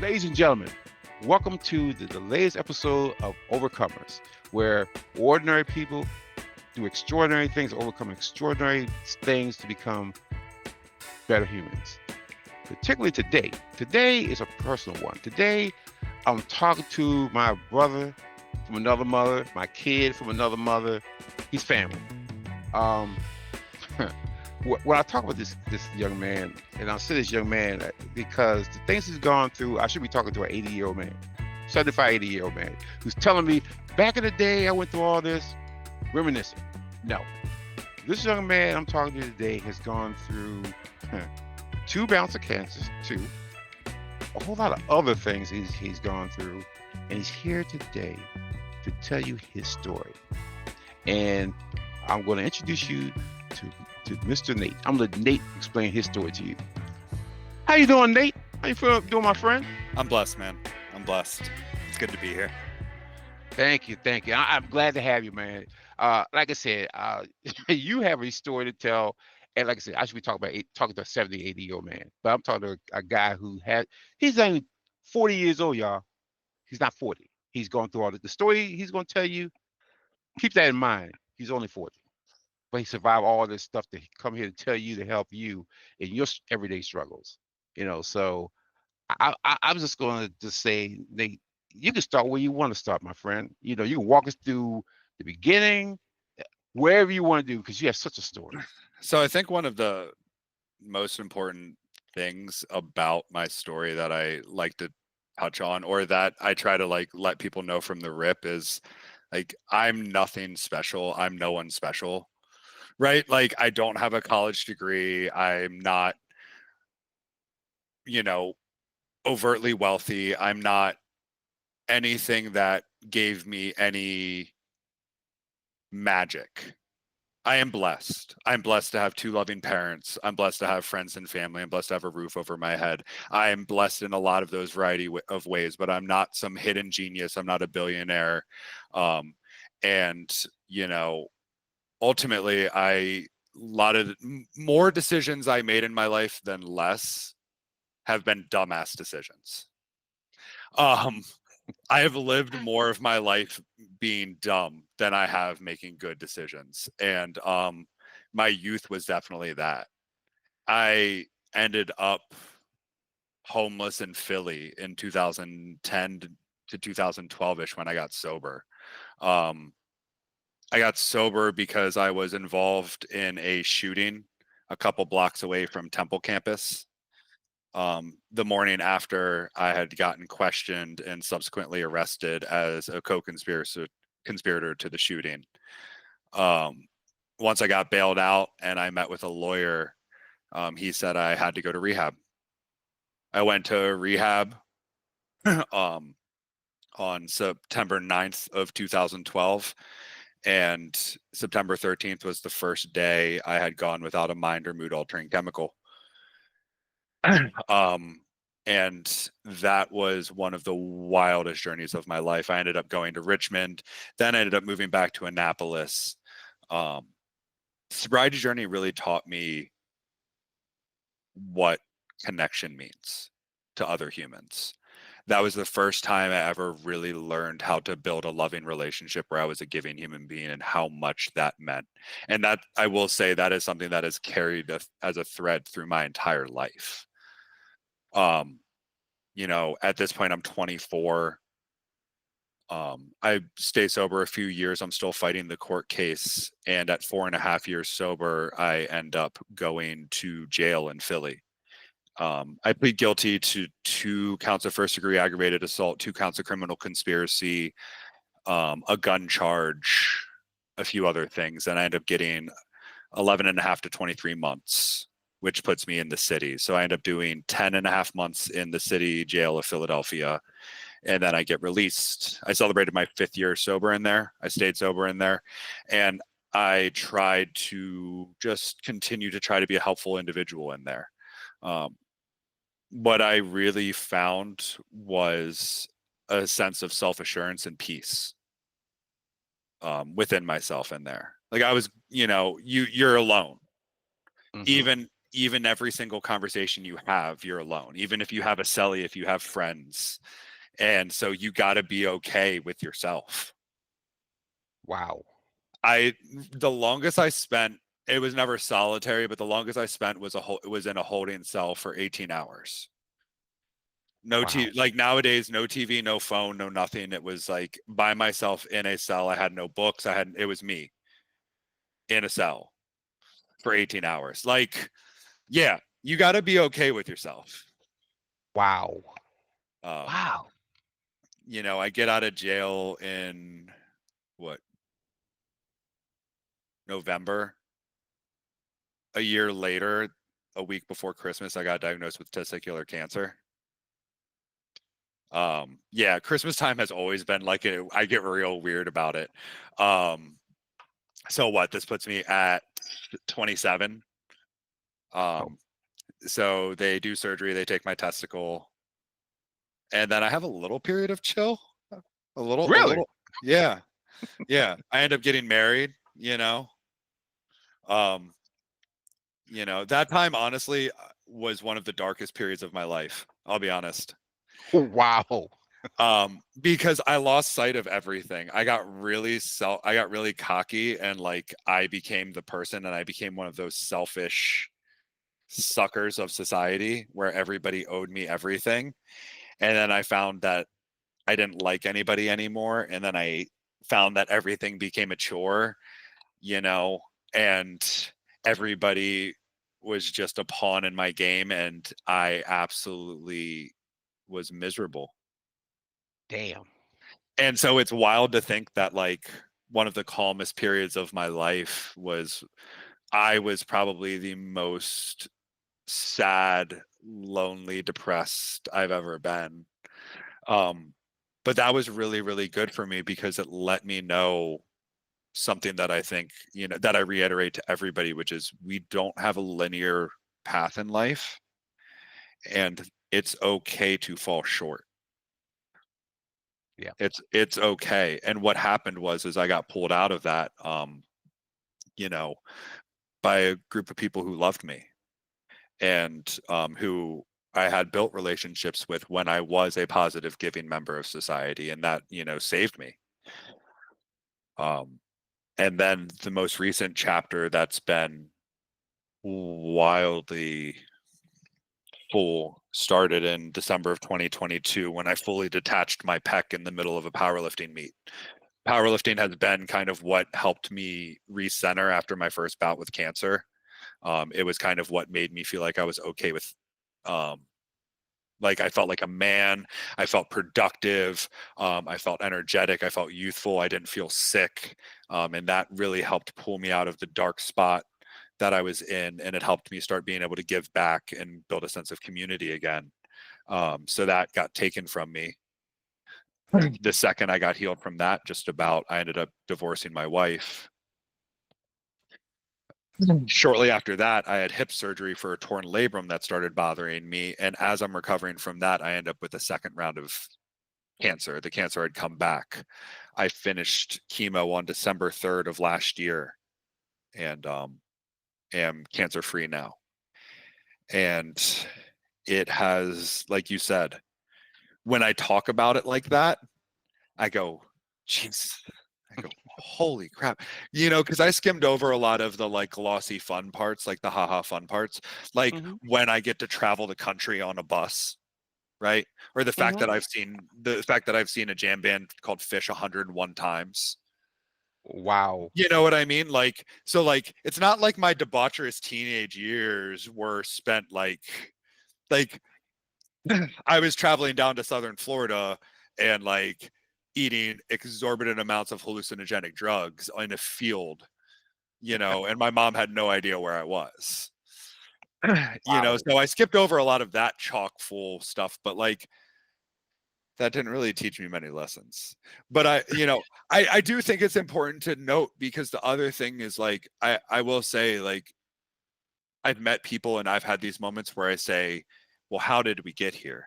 Ladies and gentlemen, welcome to the latest episode of Overcomers, where ordinary people do extraordinary things, overcome extraordinary things to become better humans. Particularly today. Today is a personal one. Today, I'm talking to my brother from another mother, my kid from another mother. He's family. Um, when I talk about this young man, and I say this young man because the things he's gone through, I should be talking to an 80-year-old man, 75, 80-year-old man, who's telling me, back in the day, I went through all this, reminiscing. No. This young man I'm talking to today has gone through 2 bouts of cancer, a whole lot of other things he's gone through, and he's here today to tell you his story. And I'm going to introduce you to Mr. Nate. I'm going to let Nate explain his story to you. How you doing, Nate? How you doing, my friend? I'm blessed, man. I'm blessed. It's good to be here. Thank you. I'm glad to have you, man. Like I said, you have a story to tell. And like I said, I should be talking to a 70, 80-year-old man. But I'm talking to a guy he's only 40 years old, y'all. He's not 40. He's going through all the story he's going to tell you. Keep that in mind. He's only 40. But he survived all this stuff to come here to tell you, to help you in your everyday struggles. So I was just going to just say, Nate, you can start where you want to start, my friend. You can walk us through the beginning, wherever you want to do, because you have such a story. So I think one of the most important things about my story that I like to touch on, or that I try to let people know from the rip, is I'm nothing special. I'm no one special, right? I don't have a college degree. I'm not, overtly wealthy. I'm not anything that gave me any magic. I am blessed. I'm blessed to have 2 loving parents. I'm blessed to have friends and family. I'm blessed to have a roof over my head. I am blessed in a lot of those variety of ways, but I'm not some hidden genius. I'm not a billionaire. And, ultimately, a lot of more decisions I made in my life than less have been dumbass decisions. I have lived more of my life being dumb than I have making good decisions. And my youth was definitely that. I ended up homeless in Philly in 2010 to 2012-ish when I got sober. I got sober because I was involved in a shooting a couple blocks away from Temple campus. The morning after I had gotten questioned and subsequently arrested as a conspirator to the shooting. Once I got bailed out and I met with a lawyer, he said I had to go to rehab. I went to rehab on September 9th of 2012. And September 13th was the first day I had gone without a mind or mood altering chemical. And that was one of the wildest journeys of my life. I ended up going to Richmond, then I ended up moving back to Annapolis. Sobriety journey really taught me what connection means to other humans. That was the first time I ever really learned how to build a loving relationship where I was a giving human being and how much that meant. And that, I will say, that is something that has carried as a thread through my entire life. At this point, I'm 24. I stay sober a few years. I'm still fighting the court case. And at 4.5 years sober, I end up going to jail in Philly. I plead guilty to 2 counts of first-degree aggravated assault, 2 counts of criminal conspiracy, a gun charge, a few other things. And I end up getting 11.5 to 23 months, which puts me in the city. So I end up doing 10.5 months in the city jail of Philadelphia. And then I get released. I celebrated my 5th year sober in there. I stayed sober in there. And I tried to just continue to try to be a helpful individual in there. What I really found was a sense of self-assurance and peace within myself in there. I was, you're alone. Mm-hmm. even every single conversation you have, you're alone. Even if you have a cellie, if you have friends. And so you got to be okay with yourself. Wow. The longest I spent, it was never solitary, but the longest I spent was in a holding cell for 18 hours. No Wow. like nowadays, no TV, no phone, no nothing. It was like by myself in a cell. I had no books. It was me in a cell for 18 hours. Like, yeah, you got to be okay with yourself. Wow. Um, Wow. you know, I get out of jail in what, November. A year later, a week before Christmas, I got diagnosed with testicular cancer. Yeah, Christmas time has always been like I get real weird about it. So what? This puts me at 27. Oh, So they do surgery, they take my testicle, and then I have a little period of chill. A really? little, yeah, yeah. I end up getting married, Um, that time honestly was one of the darkest periods of my life. I'll be honest. Wow. Because I lost sight of everything. I got really cocky, and like I became the person, and I became one of those selfish suckers of society where everybody owed me everything. And then I found that I didn't like anybody anymore. And then I found that everything became a chore, and everybody was just a pawn in my game. And I absolutely was miserable. Damn. And so it's wild to think that like one of the calmest periods of my life was I was probably the most sad, lonely, depressed I've ever been. But that was really, really good for me because it let me know something that I think, that I reiterate to everybody, which is we don't have a linear path in life, and it's okay to fall short. Yeah. It's okay. And what happened is I got pulled out of that, you know, by a group of people who loved me, and who I had built relationships with when I was a positive, giving member of society, and that saved me. And then the most recent chapter that's been wildly full started in December of 2022 when I fully detached my pec in the middle of a powerlifting meet. Powerlifting has been kind of what helped me recenter after my first bout with cancer. It was kind of what made me feel like I was okay with, like I felt like a man. I felt productive. I felt energetic. I felt youthful. I didn't feel sick. And that really helped pull me out of the dark spot that I was in. And it helped me start being able to give back and build a sense of community again. So that got taken from me. The second I got healed from that, I ended up divorcing my wife. Shortly after that, I had hip surgery for a torn labrum that started bothering me. And as I'm recovering from that, I end up with a second round of cancer. The cancer had come back. I finished chemo on December 3rd of last year, and am cancer free now. And it has, like you said, when I talk about it like that, I go, Jesus. I go, holy crap. Because I skimmed over a lot of the like glossy fun parts, like the haha fun parts, like Mm-hmm. when I get to travel the country on a bus, right? Or the fact Mm-hmm. that I've seen a jam band called Fish 101 times. Wow. You know what I mean? Like, so like it's not like my debaucherous teenage years were spent like I was traveling down to southern Florida and like eating exorbitant amounts of hallucinogenic drugs in a field, and my mom had no idea where I was. Wow. So I skipped over a lot of that chock full stuff, but like that didn't really teach me many lessons. But I do think it's important to note, because the other thing is like I will say, like, I've met people and I've had these moments where I say, well, how did we get here?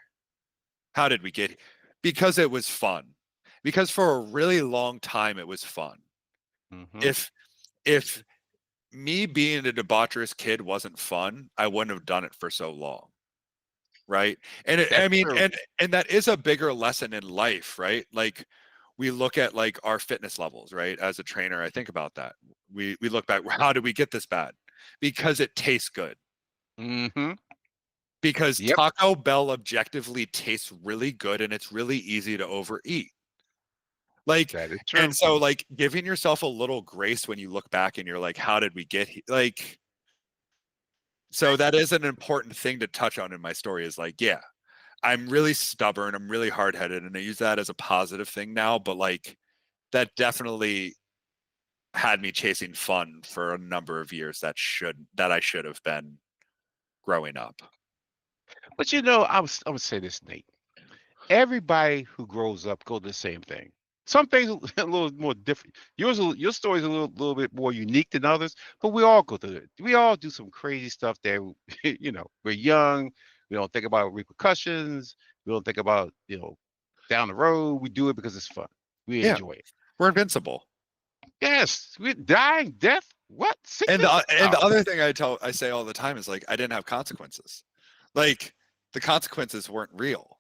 How did we get here? Because it was fun. Because for a really long time it was fun. Mm-hmm. If me being a debaucherous kid wasn't fun, I wouldn't have done it for so long. Right. And I That's mean, true. and that is a bigger lesson in life, right? Like we look at like our fitness levels, right? As a trainer, I think about that. We look back, how did we get this bad? Because it tastes good. Mm-hmm. Because Yep. Taco Bell objectively tastes really good and it's really easy to overeat. Like, That is and true. so like giving yourself a little grace when you look back and you're like, how did we get here? Like, so that is an important thing to touch on in my story is like, yeah, I'm really stubborn, I'm really hard-headed, and I use that as a positive thing now, but like that definitely had me chasing fun for a number of years that I should have been growing up. But I would say this, Nate. Everybody who grows up go to the same thing. Some things a little more different. Your story is a little bit more unique than others, but we all go through it. We all do some crazy stuff that we're young. We don't think about repercussions. We don't think about down the road. We do it because it's fun. We Yeah, enjoy it. we're invincible. Yes, we dying, death, what sickness? And Oh the other thing I say all the time is like I didn't have consequences. Like the consequences weren't real,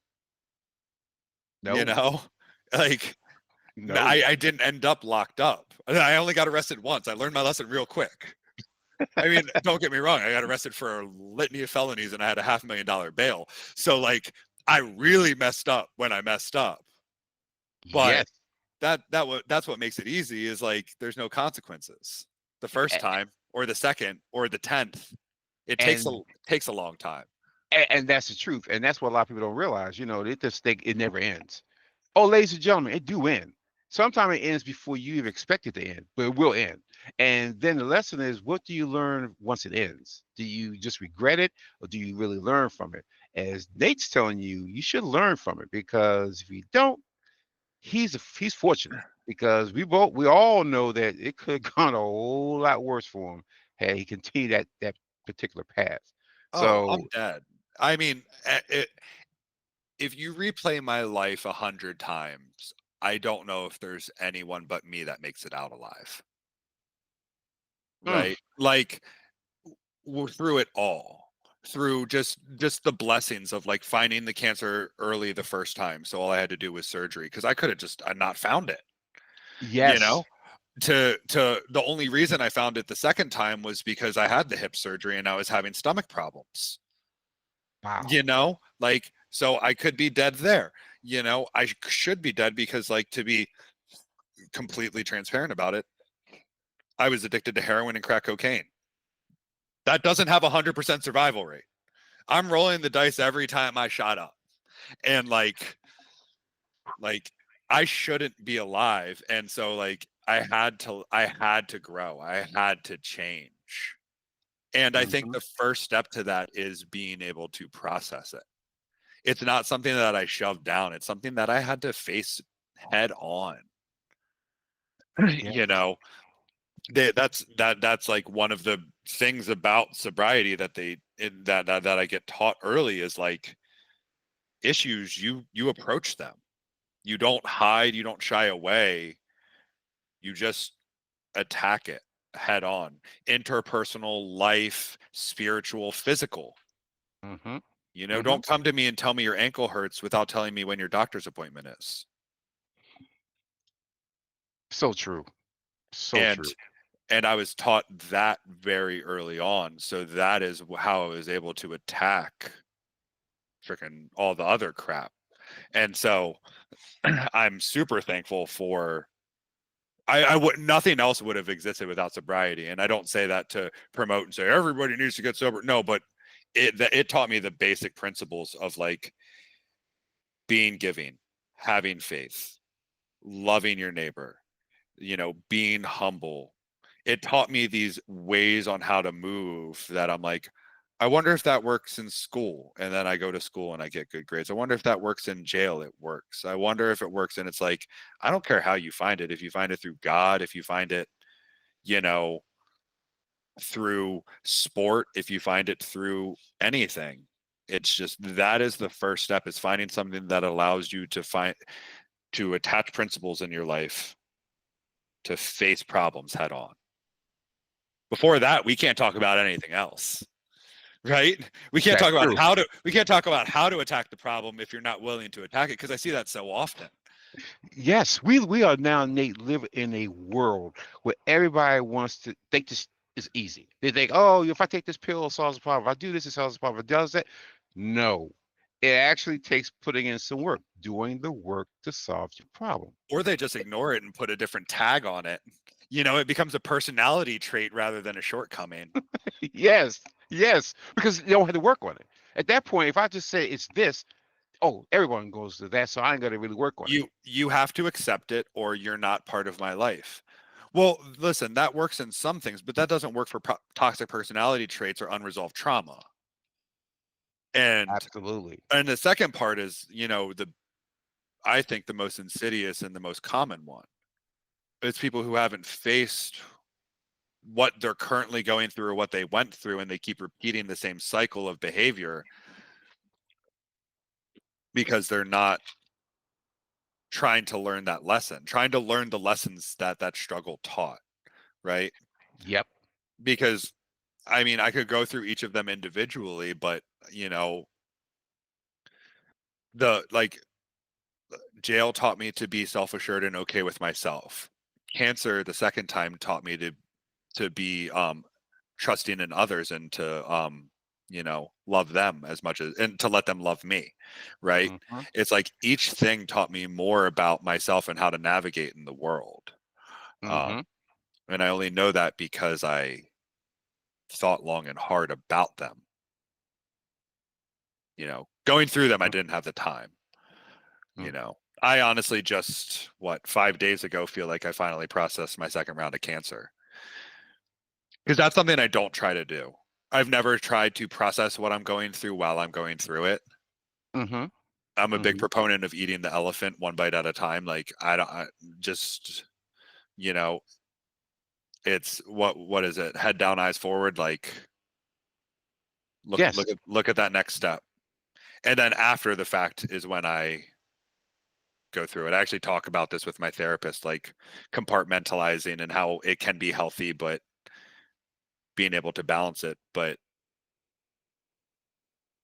you no, know? Like no. I didn't end up locked up. I only got arrested once. I learned my lesson real quick. I mean, don't get me wrong. I got arrested for a litany of felonies and I had a $500,000 bail. So like I really messed up when I messed up. But Yes, that's what makes it easy is like there's no consequences. The first a- time or the second or the 10th. It and takes a long time. and that's the truth, and that's what a lot of people don't realize. They just think it never ends. Oh, ladies and gentlemen, it do end. Sometimes it ends before you even expect it to end, but it will end. And then the lesson is, what do you learn once it ends? Do you just regret it, or do you really learn from it? As Nate's telling you, you should learn from it because if you don't, he's fortunate because we all know that it could have gone a whole lot worse for him had he continued that particular path. Oh, So, I'm dead. I mean, if you replay my life 100 times, I don't know if there's anyone but me that makes it out alive. mm, Right? Like we're through it all. Through just the blessings of like finding the cancer early the first time. So all I had to do was surgery because I could have just not found it, you yes, know? To the only reason I found it the second time was because I had the hip surgery and I was having stomach problems. wow, Like so I could be dead there. I should be dead because like to be completely transparent about it, I was addicted to heroin and crack cocaine. That doesn't have 100% survival rate. I'm rolling the dice every time I shot up. And like I shouldn't be alive. And so like I had to grow. I had to change. And I think hmm the first step to that is being able to process it. It's not something that I shoved down. It's something that I had to face head on. yeah, you know, that's like one of the things about sobriety that that I get taught early is like issues you approach them. You don't hide, you don't shy away. You just attack it head on. Interpersonal, life, spiritual, physical. hmm Don't come to me and tell me your ankle hurts without telling me when your doctor's appointment is. So true. So And true. and I was taught that very early on. So that is how I was able to attack freaking all the other crap. And so I'm super thankful for I would nothing else would have existed without sobriety. And I don't say that to promote and say everybody needs to get sober. No, but it taught me the basic principles of like being giving, having faith, loving your neighbor, being humble. It taught me these ways on how to move that I'm like, I wonder if that works in school. And then I go to school and I get good grades. I wonder if that works in jail. It works. I wonder if it works. And it's like, I don't care how you find it. If you find it through God, if you find it, you know, through sport, if you find it through anything, it's just that is the first step is finding something that allows you to attach principles in your life to face problems head on. Before that, we can't talk about anything else. Right? We can't That's talk about true. how to attack the problem if you're not willing to attack it, because I see that so often. Yes, we are now, Nate, live in a world where everybody wants to think this is easy. They think, oh, if I take this pill, it solves the problem. If I do this, it solves the problem. If it does that, no. It actually takes putting in some work, doing the work to solve your problem. Or they just ignore it and put a different tag on it. You know, it becomes a personality trait rather than a shortcoming. Yes, yes, because you don't have to work on it. At that point, if I just say it's this, oh, everyone goes to that, so I ain't gonna really work on it. You have to accept it, or you're not part of my life. Well, listen, that works in some things, but that doesn't work for toxic personality traits or unresolved trauma. And Absolutely. and the second part is, you know, I think the most insidious and the most common one. It's people who haven't faced what they're currently going through or what they went through, and they keep repeating the same cycle of behavior because they're not trying to learn that lesson, trying to learn the lessons that that struggle taught, right? Yep. Because I mean, I could go through each of them individually, but you know, the like jail taught me to be self-assured and okay with myself. Cancer the second time taught me to be trusting in others and to you know, love them as much as, and to let them love me, right? Hmm. It's like each thing taught me more about myself and how to navigate in the world. Hmm. Um and I only know that because I thought long and hard about them. You know, going through them, I didn't have the time. You know, I honestly just, what, 5 days ago, feel like I finally processed my second round of cancer. Because that's something I don't try to do. I've never tried to process what I'm going through while I'm going through it. Hmm. I'm a big Hmm. proponent of eating the elephant one bite at a time. Like, just, you know, it's what is it? Head down, eyes forward. Like, Yes. look at that next step. And then after the fact is when I go through it. I actually talk about this with my therapist, like compartmentalizing and how it can be healthy, but being able to balance it. But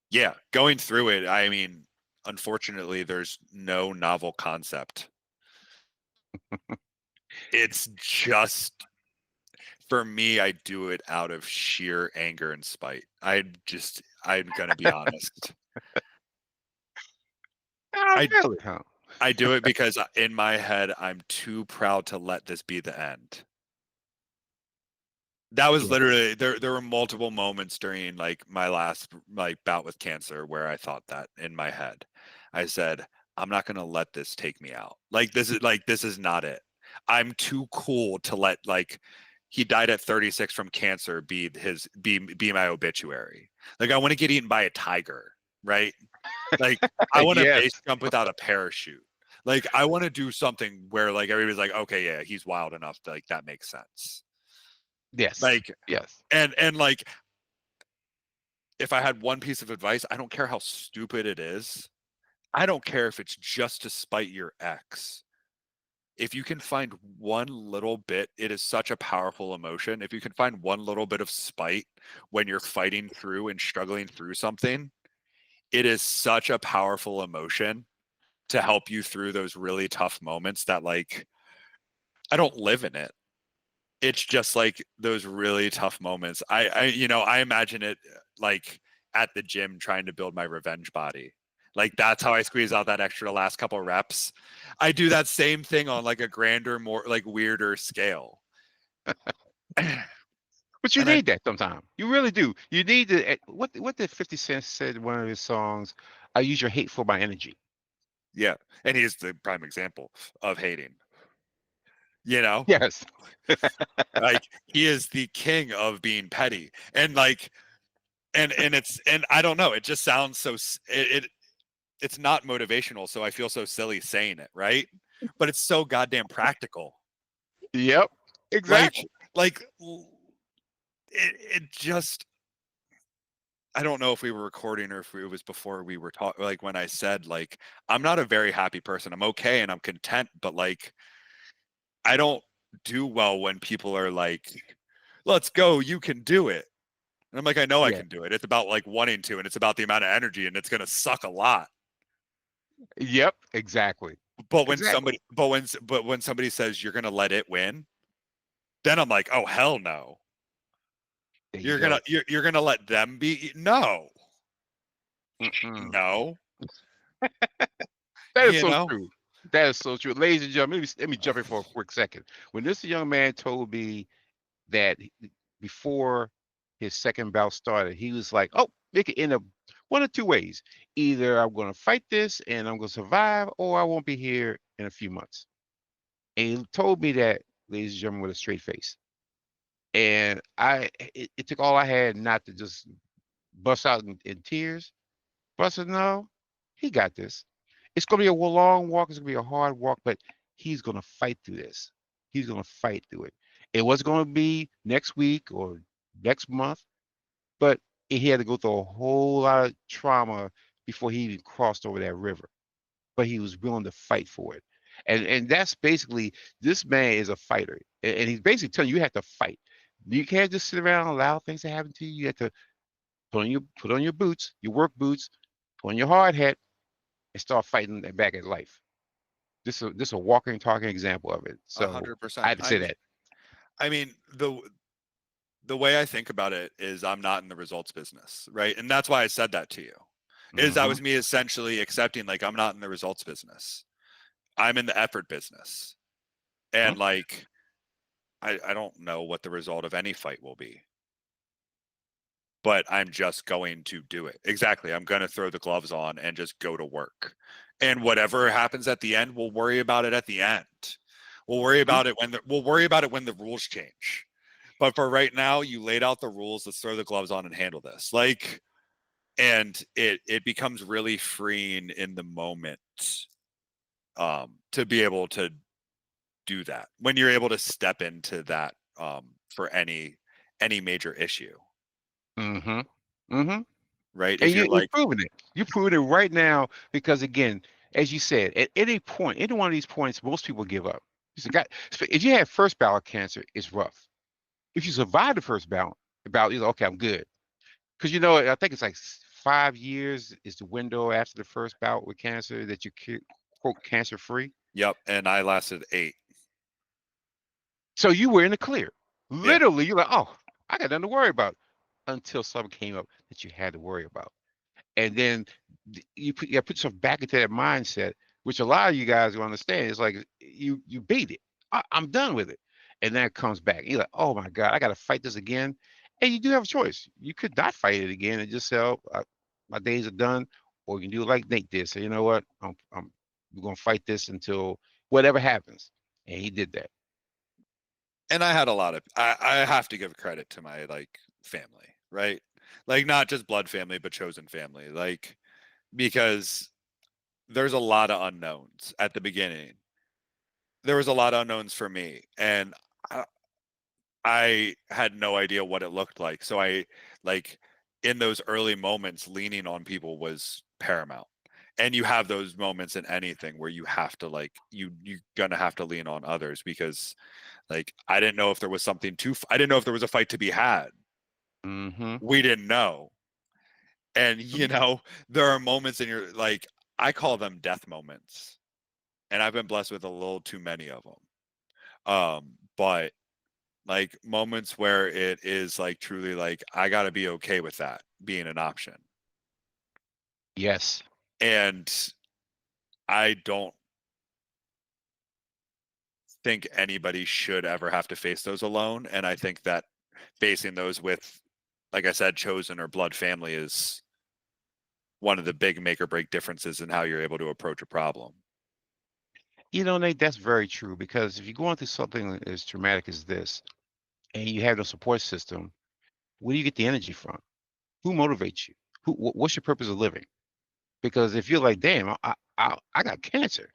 yeah, going through it, I mean, unfortunately, there's no novel concept. It's just, for me, I do it out of sheer anger and spite. I'm gonna be honest. Oh, I really? Huh? I do it because in my head, I'm too proud to let this be the end. That was Yeah. literally, there were multiple moments during like my last like bout with cancer where I thought that in my head. I said, I'm not going to let this take me out. This is not it. I'm too cool to let, like, he died at 36 from cancer be my obituary. Like, I want to get eaten by a tiger, right? Like, I want to Yes. base jump without a parachute. Like, I want to do something where like everybody's like, okay, yeah, he's wild enough, like that makes sense. Yes. Like, Yes. and like, if I had one piece of advice, I don't care how stupid it is. I don't care if it's just to spite your ex. If you can find one little bit, it is such a powerful emotion. If you can find one little bit of spite when you're fighting through and struggling through something, it is such a powerful emotion to help you through those really tough moments that, like, I don't live in it. It's just like those really tough moments. You know, I imagine it like at the gym trying to build my revenge body. Like, that's how I squeeze out that extra last couple reps. I do that same thing on like a grander, more like weirder scale. But you And I, need that sometimes. You really do. You need to. What did 50 Cent said in one of his songs? I use your hate for my energy. yeah. And he's the prime example of hating, you know? Yes. Like, he is the king of being petty. And like, and I don't know, it just sounds so, it's not motivational, so I feel so silly saying it, right? But it's so goddamn practical. Yep. Like, Exactly. like it just, I don't know if we were recording or if it was before we were talking, like when I said, like, I'm not a very happy person. I'm okay and I'm content, but like, I don't do well when people are like, let's go, you can do it. And I'm like, I know I Yeah. can do it. It's about like wanting to, and it's about the amount of energy, and it's going to suck a lot. Yep. Exactly. But when Exactly. somebody, but when somebody says you're going to let it win, then I'm like, oh hell no. There you go. You're gonna let them be? No, Mm-mm. no. That is You so know, true. That is so true. Ladies and gentlemen, let me jump in for a quick second. When this young man told me that before his second bout started, he was like, "Oh, it could end up one of two ways. Either I'm going to fight this and I'm going to survive, or I won't be here in a few months." And he told me that, ladies and gentlemen, with a straight face. And it took all I had not to just bust out in tears. But I said, "No, he got this. It's going to be a long walk. It's going to be a hard walk, but he's going to fight through this. He's going to fight through it. It was going to be next week or next month, but he had to go through a whole lot of trauma before he even crossed over that river. But he was willing to fight for it. And that's basically, this man is a fighter. And he's basically telling you have to fight. You can't just sit around and allow things to happen to you. You have to put on your boots, your work boots, put on your hard hat, and start fighting back at life. This a walking, talking example of it. So I 100%. had to say that. I mean, the way I think about it is I'm not in the results business, right? And that's why I said that to you. Is that Hmm. was me essentially accepting like I'm not in the results business. I'm in the effort business. And like I don't know what the result of any fight will be. But I'm just going to do it. Exactly. I'm going to throw the gloves on and just go to work. And whatever happens at the end, we'll worry about it at the end. We'll worry Hmm. about it we'll worry about it when the rules change. But for right now, you laid out the rules. Let's throw the gloves on and handle this. Like, and it becomes really freeing in the moment to be able to do that when you're able to step into that for any major issue, Hmm. Hmm. right? And If you're you're like, proving it. You're proving it right now because, again, as you said, at any point, any one of these points, most people give up. You said, God, if you have first ballot cancer, it's rough. If you survive the first ballot, you're like, okay, I'm good. Because I think it's like 5 years is the window after the first bout with cancer that you quote cancer free. yep, and I lasted 8. So you were in the clear. Yeah. Literally, you're like, oh, I got nothing to worry about until something came up that you had to worry about. And then you put yourself back into that mindset, which a lot of you guys will understand. It's like you beat it. I'm done with it. And then it comes back. You're like, oh my God, I got to fight this again. And you do have a choice. You could not fight it again and just say, oh, my days are done. Or you can do like Nate did. Say, you know what? We're going to fight this until whatever happens. And he did that. And I had a lot of I have to give credit to my like family, right? Like not just blood family, but chosen family. Like because there's a lot of unknowns at the beginning. There was a lot of unknowns for me, and I, I had no idea what it looked like. So I like in those early moments, leaning on people was paramount. And you have those moments in anything where you have to like you're gonna have to lean on others because like I didn't know if there was something to I didn't know if there was a fight to be had. Mm-hmm. We didn't know. And there are moments in your like I call them death moments. And I've been blessed with a little too many of them. But like moments where it is like truly like I got to be okay with that being an option. Yes. And I don't think anybody should ever have to face those alone. And I think that facing those with, like I said, chosen or blood family is one of the big make or break differences in how you're able to approach a problem. Nate, that's very true because if you're going through something as traumatic as this and you have no support system, where do you get the energy from? Who motivates you? What's your purpose of living? Because if you're like, damn, I got cancer,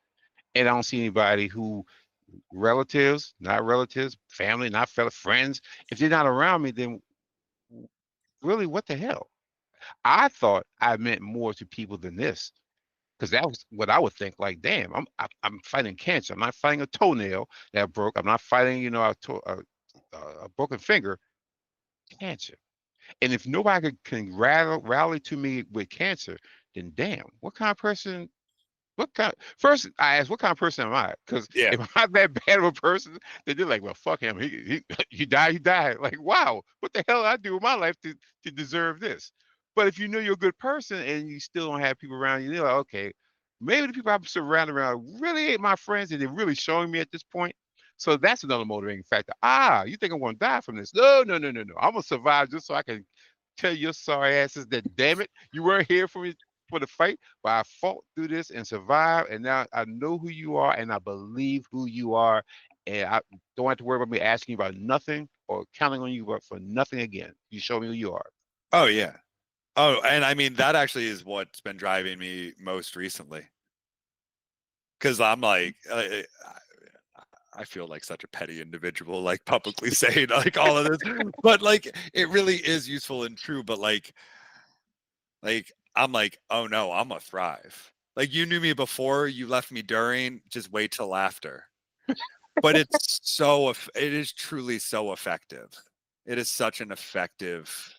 and I don't see anybody who relatives, not relatives, family, not fellow friends, if they're not around me, then really, what the hell? I thought I meant more to people than this, because that was what I would think. Like, damn, I'm fighting cancer. I'm not fighting a toenail that broke. I'm not fighting, a broken finger. cancer. And if nobody can rally to me with cancer, then damn, what kind of person what kind? First, I asked, what kind of person am I? Because Yeah. if I'm that bad of a person, then they're like, well, fuck him. He died. He died. Like, wow, what the hell did I do with my life to deserve this? But if you know you're a good person and you still don't have people around you, you're like, okay, maybe the people I'm surrounded around really ain't my friends, and they're really showing me at this point. So that's another motivating factor. Ah, you think I'm going to die from this? No, no, no, no, no. I'm gonna survive just so I can tell your sorry asses that damn it, you weren't here for me for the fight, but I fought through this and survived, and now I know who you are, and I believe who you are, and I don't have to worry about me asking you about nothing or counting on you for nothing again. You show me who you are. Oh yeah. Oh, and I mean that actually is what's been driving me most recently. Because I'm like, I feel like such a petty individual, like publicly saying like all of this, but like it really is useful and true. But like I'm like, oh no, I'm gonna thrive. Like you knew me before, you left me during. Just wait till after. But it is truly so effective. It is such an effective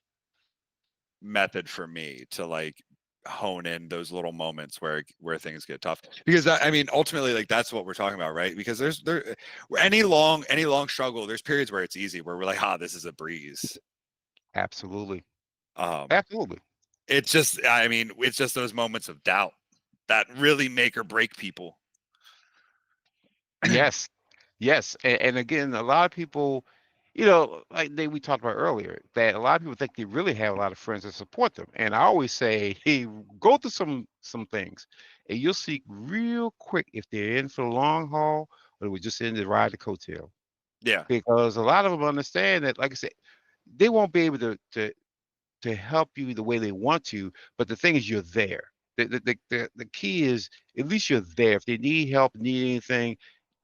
method for me to like hone in those little moments where things get tough, because I mean ultimately like that's what we're talking about, right? Because there any long struggle, there's periods where it's easy, where we're like, this is a breeze. Absolutely, um absolutely. it's just, I mean, it's just those moments of doubt that really make or break people. Yes, yes, and again, a lot of people, like we talked about earlier, that a lot of people think they really have a lot of friends that support them. And I always say, hey, go through some things, and you'll see real quick if they're in for the long haul or they were just in to ride the coattail. Yeah. Because a lot of them understand that, like I said, they won't be able to help you the way they want to, but the thing is, you're there. The key is at least you're there. If they need help, need anything,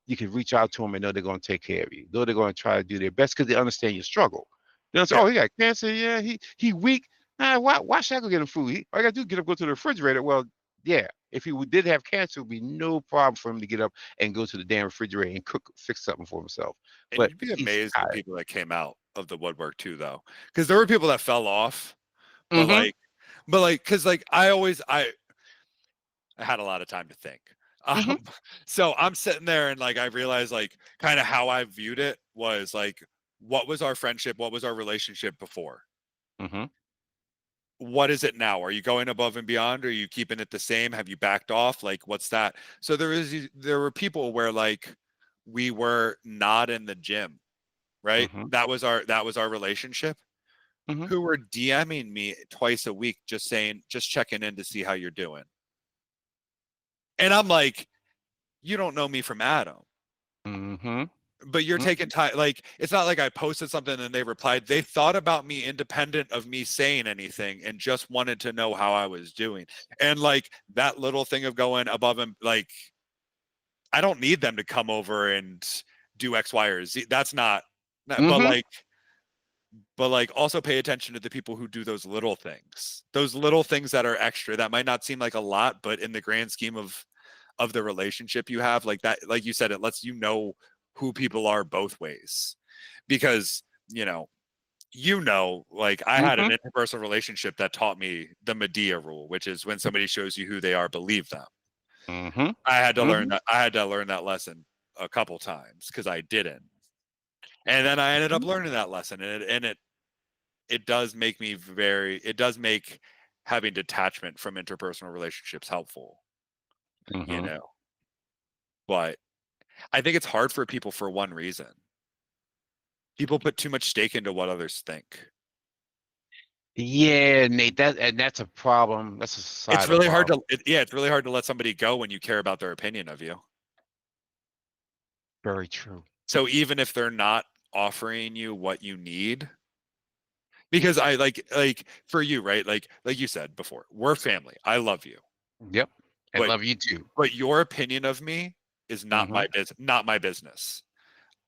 you can reach out to them and know they're going to take care of you. Know they're going to try to do their best because they understand your struggle. They don't say, Yeah. "Oh, he got cancer. Yeah, he weak. Nah, why should I go get him food? All I got to do is get up, go to the refrigerator." Well, yeah, if he did have cancer, it would be no problem for him to get up and go to the damn refrigerator and cook, fix something for himself. And But you'd be he's amazed the tired. people that came out of the woodwork too, though, because there were people that fell off, but Mm-hmm. because like I had a lot of time to think. Mm-hmm. Um, so I'm sitting there and like I realized like kind of how I viewed it was like, what was our friendship? What was our relationship before? Mm-hmm. What is it now? Are you going above and beyond? Are you keeping it the same? Have you backed off? Like, what's that? So there were people where like we were not in the gym, right? Mm-hmm. That was our relationship. Mm-hmm. Who were DMing me twice a week, just saying, just checking in to see how you're doing. And I'm like, you don't know me from Adam, Mm-hmm. but you're taking time. Like, it's not like I posted something and they replied. They thought about me independent of me saying anything and just wanted to know how I was doing. And like that little thing of going above and like, I don't need them to come over and do X, Y, or Z. That's not, Mm-hmm. but like also pay attention to the people who do those little things that are extra, that might not seem like a lot, but in the grand scheme of the relationship you have, like that, like you said, it lets you know who people are both ways. Because like I had an Mm-hmm. interpersonal relationship that taught me the Medea rule, which is when somebody shows you who they are, believe them. Mm-hmm. I Mm-hmm. had to learn that lesson a couple times because I didn't. And then I ended up learning that lesson, and it does make having detachment from interpersonal relationships helpful, you Mm-hmm. know. But I think it's hard for people for one reason. People put too much stake into what others think. Yeah, Nate, that's a problem. That's a It's societal really hard problem. to yeah, it's really hard to let somebody go when you care about their opinion of you. Very true. So even if they're not offering you what you need, because I like for you, right? Like you said before, we're family. I love you. Yep. I But love you too. your opinion of me is Mm-hmm. not my business.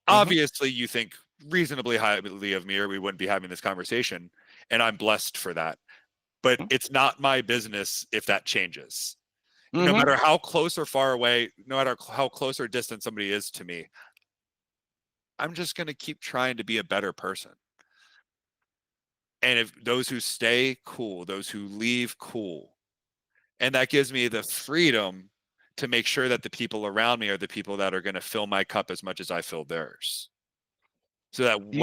Mm-hmm. Obviously you think reasonably highly of me or we wouldn't be having this conversation, and I'm blessed for that. But it's not my business if that changes. No Mm-hmm. matter how close or far away, no matter how close or distant somebody is to me, I'm just going to keep trying to be a better person. And if those who stay, cool. Those who leave, cool. And that gives me the freedom to make sure that the people around me are the people that are going to fill my cup as much as I fill theirs. So that You,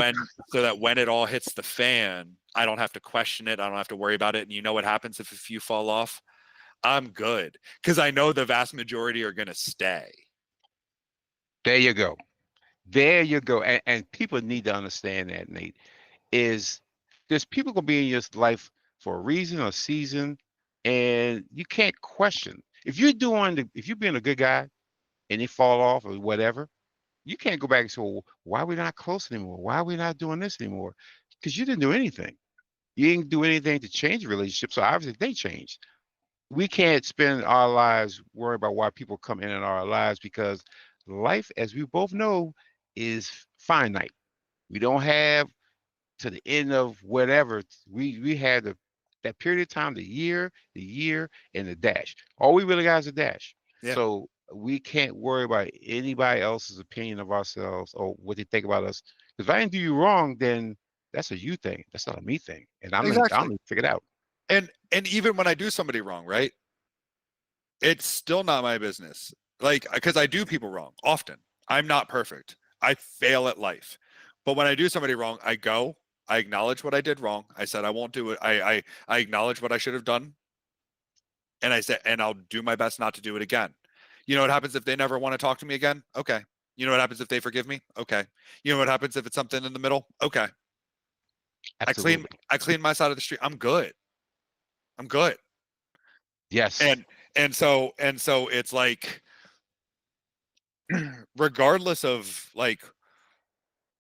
when it all hits the fan, I don't have to question it. I don't have to worry about it. And you know what happens if a few fall off? I'm good because I know the vast majority are going to stay. there you go. There you go. And people need to understand that, Nate, is there's people gonna be in your life for a reason or season, and you can't question. If you're being a good guy and they fall off or whatever, you can't go back and say, well, why are we not close anymore? Why are we not doing this anymore? Because you didn't do anything. You didn't do anything to change the relationship. So obviously they changed. We can't spend our lives worrying about why people come in our lives because life, as we both know, is finite. We don't have to the end of whatever. We had that period of time, the year, and the dash. All we really got is a dash. Yeah, So we can't worry about anybody else's opinion of ourselves or what they think about us. Because if I didn't do you wrong, then that's a you thing. That's not a me thing. And I'm exactly. gonna figure it out. And even when I do somebody wrong, right? It's still not my business. Like, because I do people wrong often. I'm not perfect. I fail at life. But when I do somebody wrong, I acknowledge what I did wrong. I said I won't do it. I acknowledge what I should have done. And I said, and I'll do my best not to do it again. You know what happens if they never want to talk to me again? Okay. You know what happens if they forgive me? Okay. You know what happens if it's something in the middle? Okay. Absolutely. I clean my side of the street. I'm good. I'm good. Yes. And so it's like, regardless of like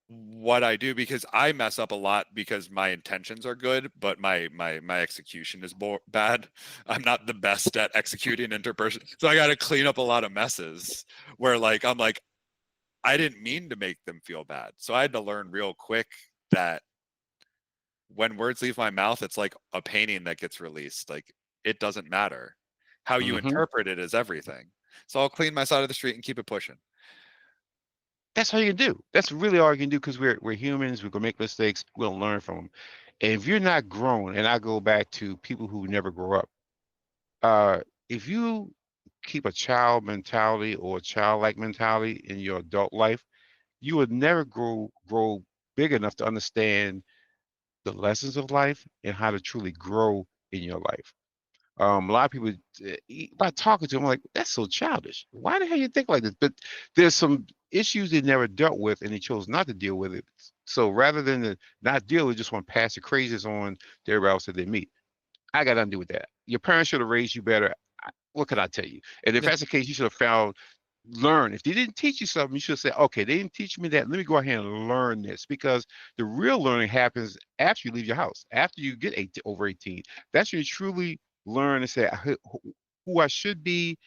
what I do, because I mess up a lot because my intentions are good, but my execution is bad. I'm not the best at executing interperson, so I got to clean up a lot of messes where like I'm like I didn't mean to make them feel bad, so I had to learn real quick that when words leave my mouth, it's like a painting that gets released. Like it doesn't matter. How you Hmm. interpret it is everything. So I'll clean my side of the street and keep it pushing. That's all you can do. That's really all you can do because we're humans. We're gonna make mistakes. We'll learn from them. And if you're not grown, and I go back to people who never grow up, uh, if you keep a child mentality or a childlike mentality in your adult life, you would never grow big enough to understand the lessons of life and how to truly grow in your life. A lot of people, by talking to them, like, that's so childish. Why the hell you think like this? But there's some issues they never dealt with and they chose not to deal with it. So rather than to not deal with it, just want to pass the crazies on to everybody else that they meet. I got nothing to do with that. Your parents should have raised you better. What could I tell you? And if Yeah. that's the case, you should have learn. If they didn't teach you something, you should say, okay, they didn't teach me that. Let me go ahead and learn this because the real learning happens after you leave your house, after you get over 18. That's when you truly learn and say who I should be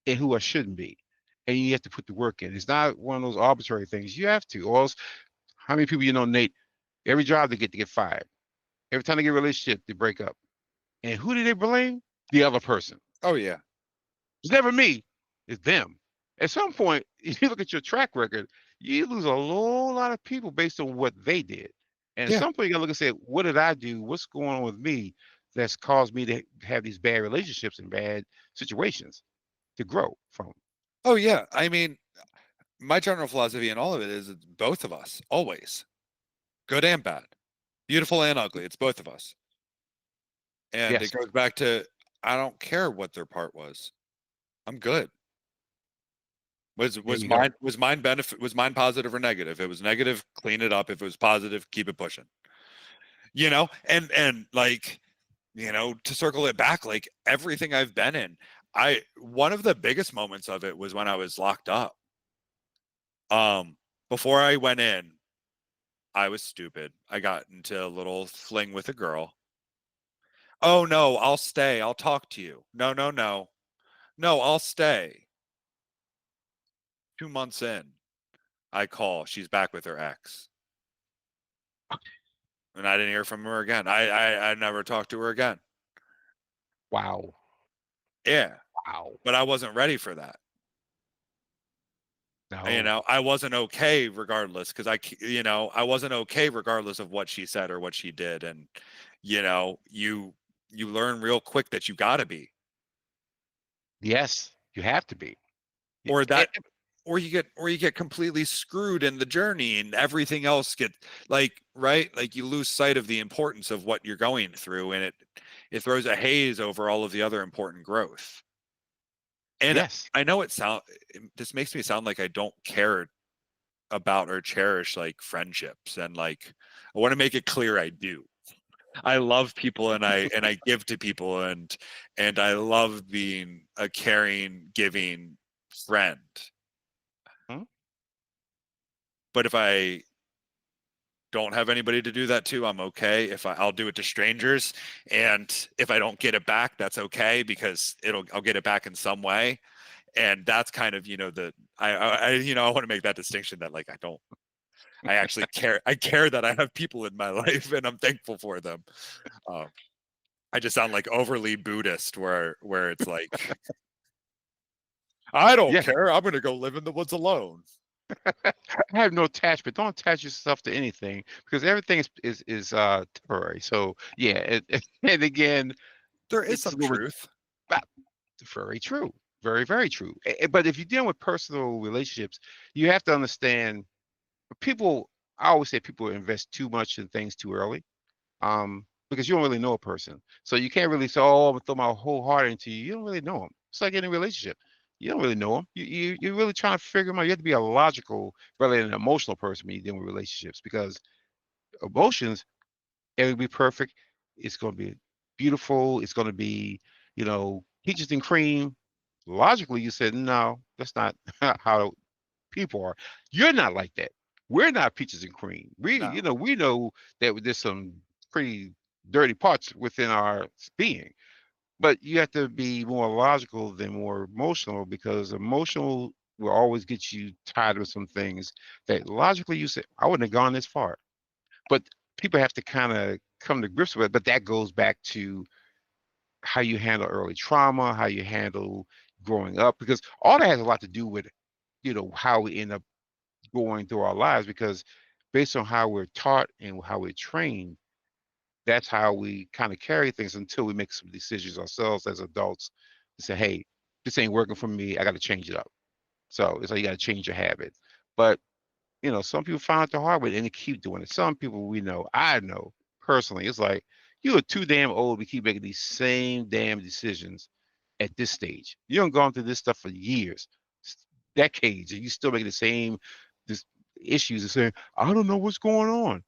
and who I shouldn't be. And you have to put the work in. It's not one of those arbitrary things. You have to. Or else, how many people you know, Nate, every job they get fired. Every time they get a relationship, they break up. And who do they blame? The other person. Oh yeah. It's never me. It's them. At some point, if you look at your track record, you lose a whole lot of people based on what they did. And at Yeah. some point, you gotta look and say, what did I do? What's going on with me that's caused me to have these bad relationships and bad situations to grow from? Oh yeah. I mean, my general philosophy in all of it is it's both of us, always. Good and bad. Beautiful and ugly. It's both of us. And it Yes, goes back to I don't care what their part was. I'm good. Was there was you go. mine positive or negative? If it was negative, clean it up. If it was positive, keep it pushing. You know? And like, to circle it back, like everything I've been in, one of the biggest moments of it was when I was locked up. Before I went in, I was stupid. I got into a little fling with a girl. Oh no, I'll stay. I'll talk to you. No, no, no. No, I'll stay. 2 months in, I call. She's back with her ex. And I didn't hear from her again. I never talked to her again. Wow. Yeah. Wow. But I wasn't ready for that. No. I wasn't okay regardless, because I wasn't okay regardless of what she said or what she did. And you learn real quick that you got to be, Yes, you have to be. Y- or eh, that or you get completely screwed in the journey, and everything else get like, right, like you lose sight of the importance of what you're going through, and it throws a haze over all of the other important growth. And Yes. I know this makes me sound like I don't care about or cherish like friendships, and like I want to make it clear I do. I love people, and I give to people, and I love being a caring, giving friend. Hmm? But if I don't have anybody to do that to, I'm okay. If I'll do it to strangers, and if I don't get it back, that's okay, because I'll get it back in some way. And that's kind of, the I want to make that distinction, that like I actually care. I care that I have people in my life, and I'm thankful for them. Um, I just sound like overly Buddhist, where it's like, I don't Yeah. care. I'm gonna go live in the woods alone. I have no attachment. Don't attach yourself to anything because everything is temporary. So yeah, and again, There is it's a some little bit truth. uh, very true. Very, very true. But if you're dealing with personal relationships, you have to understand people. I always say people invest too much in things too early. Because you don't really know a person. So you can't really say, "Oh, I'm gonna throw my whole heart into you." You don't really know them. It's like any relationship. You don't really know them. You're really trying to figure them out. You have to be a logical rather than an emotional person when you're dealing with relationships because emotions, it'll be perfect. It's going to be beautiful. It's going to be, peaches and cream. Logically, you said, no, that's not how people are. You're not like that. We're not peaches and cream. No. We know that there's some pretty dirty parts within our being, but you have to be more logical than more emotional because emotional will always get you tied with some things that logically you say, I wouldn't have gone this far. But people have to kind of come to grips with it. But that goes back to how you handle early trauma, how you handle growing up, because all that has a lot to do with, how we end up going through our lives because based on how we're taught and how we're trained, that's how we kind of carry things until we make some decisions ourselves as adults to say, hey, this ain't working for me. I got to change it up. So it's like you got to change your habit. But, some people find it the hard way and they keep doing it. Some people I know personally, it's like you are too damn old to keep making these same damn decisions at this stage. You don't gone through this stuff for years, decades, and you still making the same this issues and saying, I don't know what's going on.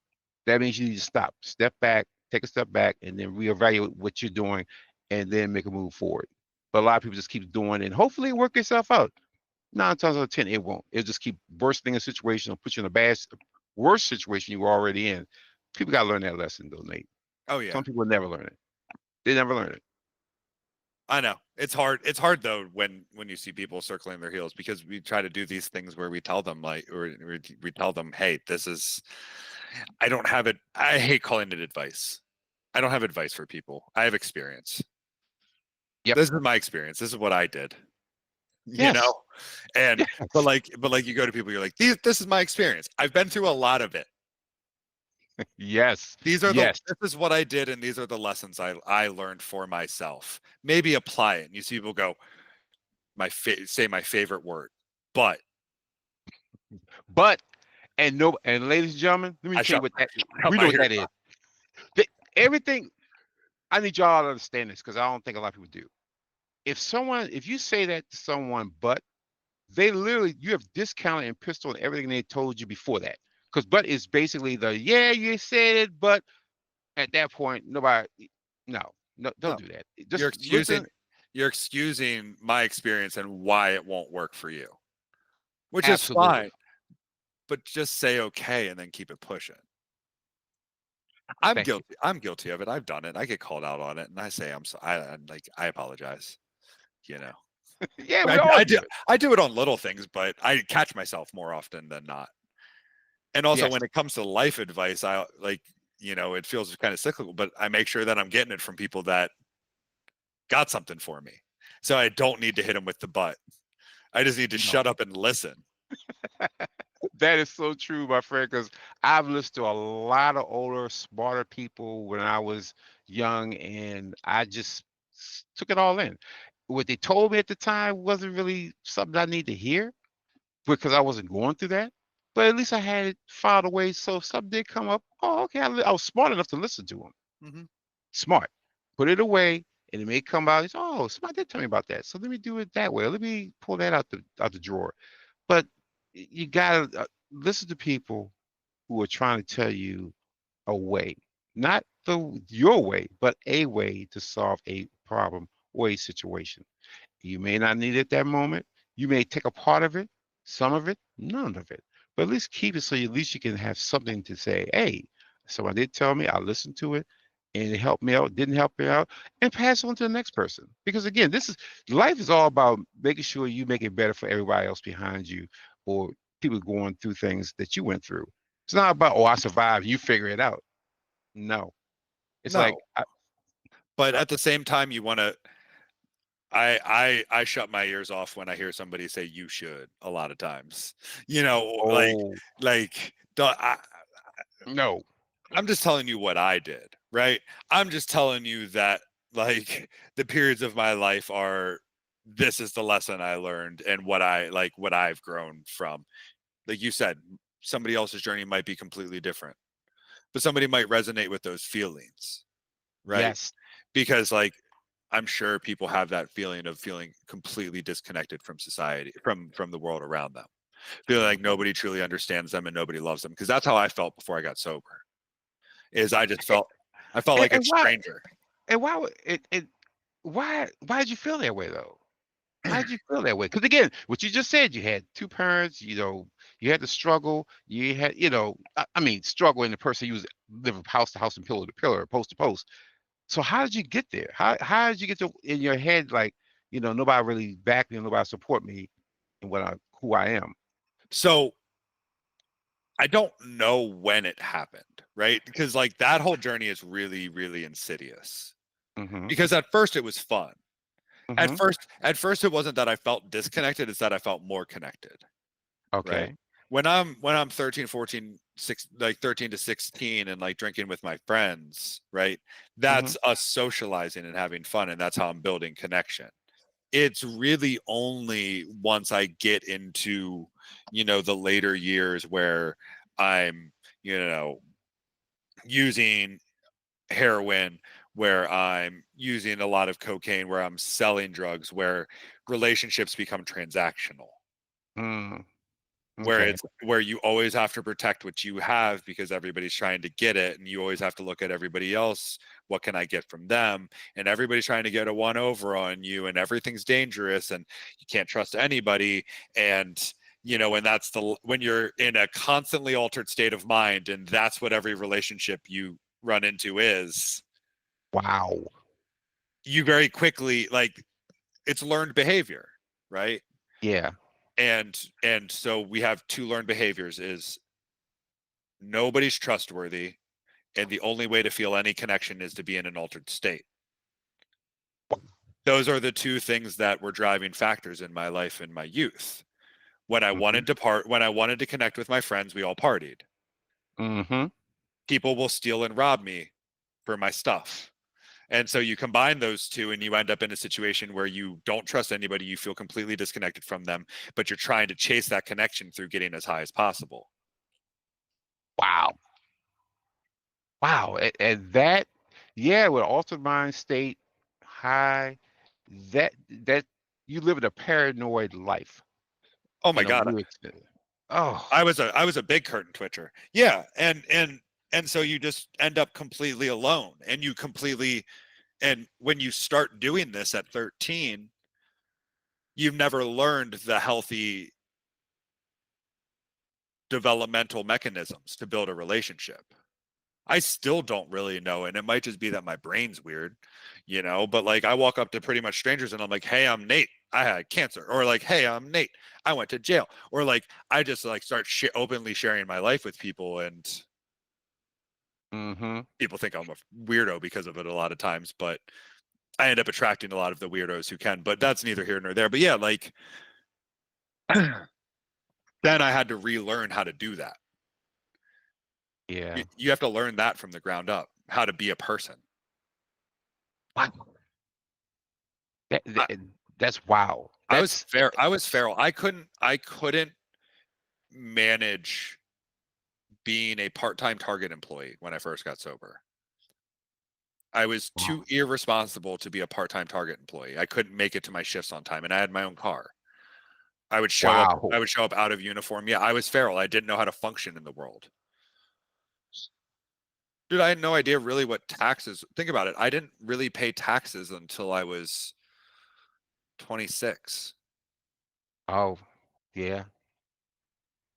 That means you need to stop, step back, take a step back, and then reevaluate what you're doing and then make a move forward. But a lot of people just keep doing it and hopefully it work itself out. 9 times out of 10, it won't. It'll just keep worsening a situation or put you in a worse situation you were already in. People got to learn that lesson, though, Nate. Oh yeah. Some people never learn it. They never learn it. I know. It's hard. It's hard though when you see people circling their heels, because we try to do these things where we tell them like, or we tell them, hey, this is, I don't have it. I hate calling it advice. I don't have advice for people. I have experience. Yep. This is my experience. This is what I did. You Yes. know, and Yeah. but like you go to people, you're like, this is my experience. I've been through a lot of it. Yes. These are Yes. this is what I did, and these are the lessons I learned for myself. Maybe apply it. And you see people go, say my favorite word, but But and ladies and gentlemen, let me I tell you shut what that shut we my know what ears. that is. Everything I need y'all to understand this because I don't think a lot of people do. If you say that to someone, but they literally you have discounted and pistol on everything they told you before that. Because but is basically the yeah, you said it, but at that point, nobody no, no, don't No, do that. you're Just excusing listen. you're excusing my experience and why it won't work for you, which is Absolutely. fine. But just say okay and then keep it pushing. I'm Thank you. guilty. I'm guilty of it. I've done it. I get called out on it, and I say I'm so. I'm like, I apologize. You know, Yeah, we I, all I do. do it. I do it on little things, but I catch myself more often than not. And also, Yes. when it comes to life advice, I like, it feels kind of cyclical, but I make sure that I'm getting it from people that got something for me. So I don't need to hit them with the butt. I just need to No. shut up and listen. That is so true, my friend, because I've listened to a lot of older, smarter people when I was young, and I just took it all in. What they told me at the time wasn't really something I need to hear because I wasn't going through that. But at least I had it filed away. So if something did come up, oh, okay, I was smart enough to listen to them. Hmm. Smart. Put it away, and it may come out. It's, oh, somebody did tell me about that. So let me do it that way. Let me pull that out the drawer. But you gotta listen to people who are trying to tell you a way, not your way, but a way to solve a problem or a situation. You may not need it at that moment. You may take a part of it, some of it, none of it. But at least keep it so at least you can have something to say, hey, someone did tell me, I listened to it, and it helped me out, didn't help me out, and pass on to the next person. Because again, this is life is all about making sure you make it better for everybody else behind you or people going through things that you went through. It's not about, oh, I survived, you figure it out. No. It's like, No, but at the same time, you want to. I shut my ears off when I hear somebody say "you should" a lot of times. You know, oh, like no. I'm just telling you what I did, right? I'm just telling you that the periods of my life are this is the lesson I learned and what I've grown from. Like you said, somebody else's journey might be completely different, but somebody might resonate with those feelings, right? Yes. Because I'm sure people have that feeling of feeling completely disconnected from society, from the world around them. Feeling like Mhm. nobody truly understands them and nobody loves them. Because that's how I felt before I got sober. Is I felt like a And why? stranger. And why would it why did you feel that way though? Why did you feel that way? Because again, what you just said, you had two parents, you had to struggle, you had, I mean, struggle in the person you was living house to house and pillar to pillar, post to post. So how did you get there? How did you get to in your head like, nobody really back me, nobody support me in who I am? So I don't know when it happened, right? Because that whole journey is really, really insidious. Mm-hmm. Because at first it was fun. Mm-hmm. At first it wasn't that I felt disconnected, it's that I felt more connected. Right? Okay. When I'm 13, 14, 6, 13 to 16 and drinking with my friends, right? Mm-hmm. That's us socializing and having fun and that's how I'm building connection. It's really only once I get into, the later years where I'm, you know, using heroin, where I'm using a lot of cocaine, where I'm selling drugs, where relationships become transactional, Mm. where Okay. it's where you always have to protect what you have because everybody's trying to get it and you always have to look at everybody else, what can I get from them, and everybody's trying to get a one over on you and everything's dangerous and you can't trust anybody. And and that's when you're in a constantly altered state of mind and that's what every relationship you run into is, Wow. you very quickly it's learned behavior, right? Yeah. And so we have two learned behaviors is nobody's trustworthy, and the only way to feel any connection is to be in an altered state. Those are the two things that were driving factors in my life in my youth. Mm-hmm. When I wanted to connect with my friends, we all partied. Mm-hmm. People will steal and rob me for my stuff. And so you combine those two and you end up in a situation where you don't trust anybody, you feel completely disconnected from them, but you're trying to chase that connection through getting as high as possible. Wow. Wow. And that, yeah, with altered mind state, high, that you live in a paranoid life. Oh my God. You oh, I was a big curtain twitcher. Yeah, and so you just end up completely alone, and and when you start doing this at 13, you've never learned the healthy developmental mechanisms to build a relationship. I still don't really know, and it might just be that my brain's weird, but I walk up to pretty much strangers and I'm like, "Hey, I'm Nate. I had cancer." Or "Hey, I'm Nate. I went to jail." Or I just start openly sharing my life with people and mm-hmm. people think I'm a weirdo because of it a lot of times, but I end up attracting a lot of the weirdos who can, but that's neither here nor there. But yeah, then I had to relearn how to do that. Yeah. You have to learn that from the ground up, how to be a person. Wow. That, I, that- that's wow. I was That's fair. I was feral. I couldn't manage being a part-time Target employee when I first got sober. I was wow. too irresponsible to be a part-time Target employee. I couldn't make it to my shifts on time, and I had my own car. I would show up. Wow. I would show up out of uniform. Yeah, I was feral. I didn't know how to function in the world. Dude, I had no idea really what taxes. Think about it. I didn't really pay taxes until I was 26. Oh, yeah.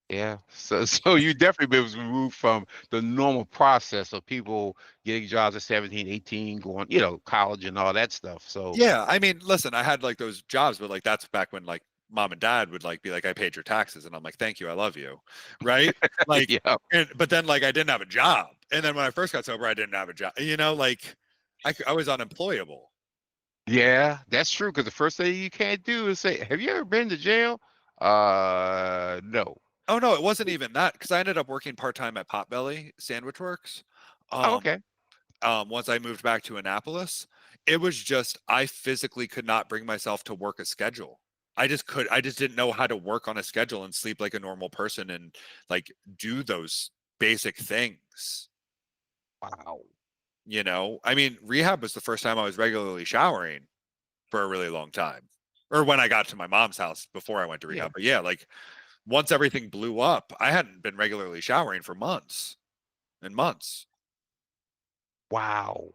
Yeah. So you definitely been removed from the normal process of people getting jobs at 17, 18, going, college and all that stuff. So Yeah, I mean, listen, I had like those jobs, but like that's back when like mom and dad would like be like, I paid your taxes, and I'm like, thank you, I love you, right? Like, yeah. but then like I didn't have a job, and then when I first got sober, I didn't have a job. Like I was unemployable. Yeah, that's true. Because the first thing you can't do is say, "Have you ever been to jail?" No. Oh no, it wasn't even that because I ended up working part time at Potbelly Sandwich Works. Oh, Um, okay. once I moved back to Annapolis, it was just I physically could not bring myself to work a schedule. I just didn't know how to work on a schedule and sleep like a normal person and like do those basic things. Wow. I mean, rehab was the first time I was regularly showering for a really long time. Or when I got to my mom's house before I went to Yeah. rehab. But yeah, like once everything blew up, I hadn't been regularly showering for months and months. Wow.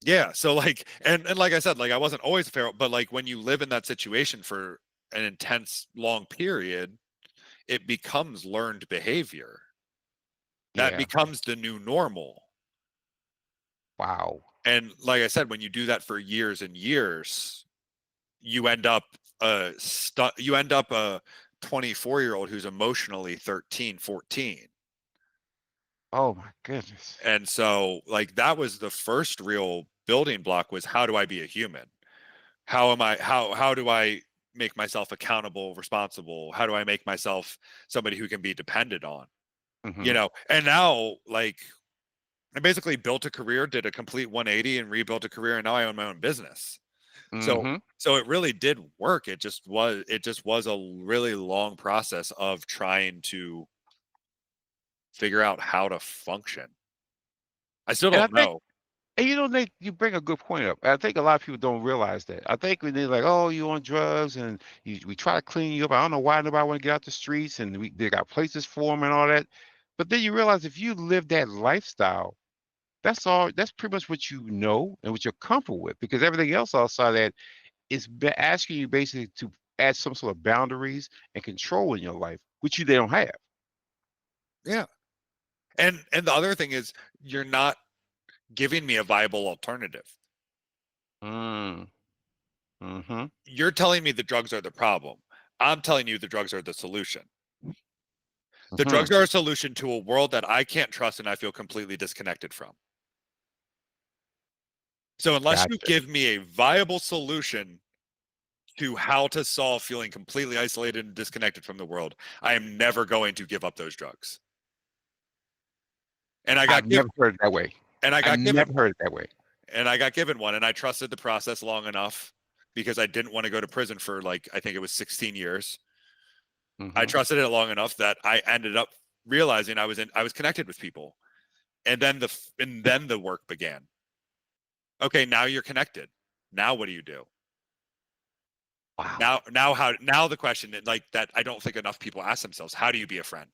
Yeah. So like, and like I said, like I wasn't always feral, but like when you live in that situation for an intense long period, it becomes learned behavior. That Yeah. becomes the new normal. Wow. And like I said, when you do that for years and years, you end up you end up a 24-year-old who's emotionally 13, 14. Oh my goodness. And so like that was the first real building block was how do I be a human? How do I make myself accountable, responsible? How do I make myself somebody who can be depended on? Mm-hmm. And now like I basically built a career, did a complete 180 and rebuilt a career, and now I own my own business. So Mm-hmm. so it really did work. It just was a really long process of trying to figure out how to function. I still And I don't think, know. and Nate, you bring a good point up. I think a lot of people don't realize that. I think when they're like, "Oh, you on drugs," and we try to clean you up. I don't know why nobody want to get out the streets, and they got places for them and all that. But then you realize if you live that lifestyle, that's all. That's pretty much what you know and what you're comfortable with, because everything else outside that is asking you basically to add some sort of boundaries and control in your life, which they don't have. Yeah. And the other thing is you're not giving me a viable alternative. Mm, mm-hmm. You're telling me the drugs are the problem. I'm telling you the drugs are the solution. The Mm-hmm. drugs are a solution to a world that I can't trust and I feel completely disconnected from. So unless you Gotcha. give me a viable solution to how to solve feeling completely isolated and disconnected from the world, I am never going to give up those drugs. And I I've got given never heard it that way. and I I've got given never one. heard it that way. And I got given one and I trusted the process long enough because I didn't want to go to prison for like I think it was 16 years. I Mm-hmm. trusted it long enough that I ended up realizing I was connected with people. And then the work began. Okay, now you're connected. Now what do you do? Wow. Now the question that like that I don't think enough people ask themselves, how do you be a friend?